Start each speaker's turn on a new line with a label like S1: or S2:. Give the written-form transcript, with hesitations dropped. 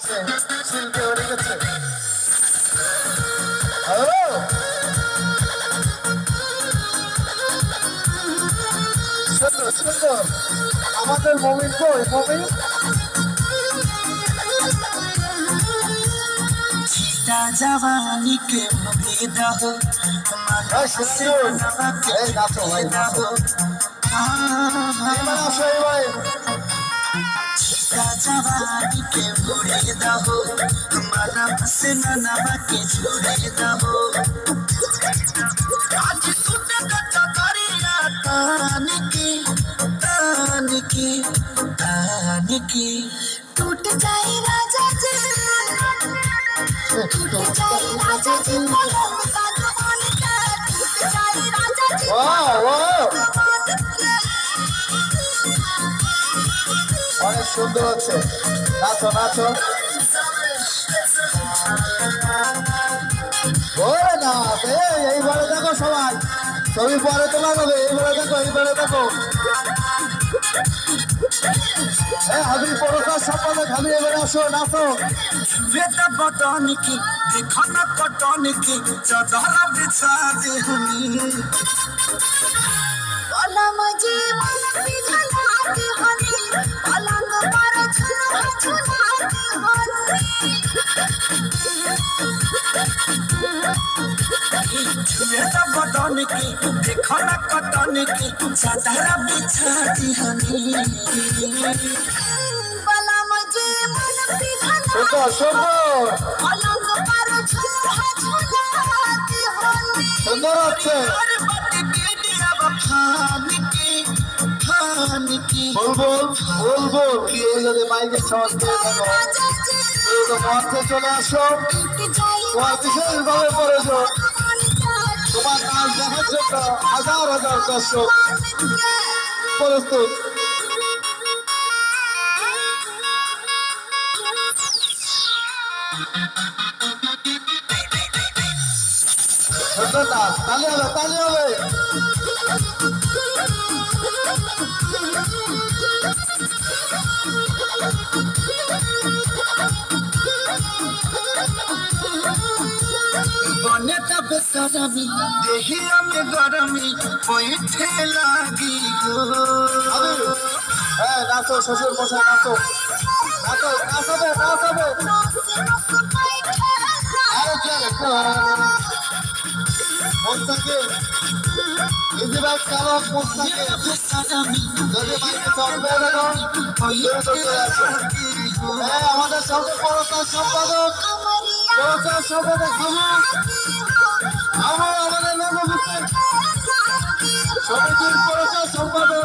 S1: গেছে, শিল্পী হয়ে গেছে। হ্যালো, সুন্দর সুন্দর। আমাদের মমিন কই? মমিন
S2: जवानी के मुरीदा हो जवानी के मुरीदा हो माना से नवा के जुड़ेदा हो आज सुन करिया तान की टूट जाए राजा जी टूट जाए राजा जी पलंग का कमान का टूट जाए राजा जी
S1: অনেক সুন্দর হচ্ছে। নাচো নাচো, ওরে নাচ। এইবারে দেখো সবাই, ছবি পরে তোলা হবে। এইবারে দেখো, এইবারে দেখো। হাবিব পুরস্কার সম্পাদক হাবিব, এবারে আসো, নাচো।
S2: बेटा बटन की देखो न कटन की चादर बिछा दे हनी पलंग जी मन पिघला दे हनी पलंग पर झुला झुला दे हनी बेटा बटन की देखो न कटन की चादर बिछा दे हनी पलंग जी मन पिघला
S1: সুন্দর সুন্দর
S2: पलंग पर झुला झुला दे हनी
S1: সুন্দর হচ্ছে। বুলবুল বুলবুল, কি যদি মাইকের সাউন্ড দিয়ে থাকো, তুমি তো মঞ্চে চলে আসো। তোমার বিশেষভাবে প্রয়োজন, তোমার নাচ দেখার জন্য হাজার হাজার দর্শক প্রস্তুত। সুন্দর নাচ, তালি হবে, তালি হবে।
S2: बने तब सरमी देहिया में गरमी पैठे लागी गो
S1: হাবিব, হ্যাঁ নাচো, শ্বশুর মশাই নাচো, নাচো, নাচাবে নাচাবে। আরো কে মোস্তাকিম, ইজি বাইক চালক মোস্তাকিম, যদি মাইকে সাউন্ড পেয়ে থাকো দ্রুত চলে আসো। হ্যাঁ, আমাদের সঙ্গে পুরস্কার সম্পাদক আমাদের লোক সমিতির পুরস্কার সম্পাদক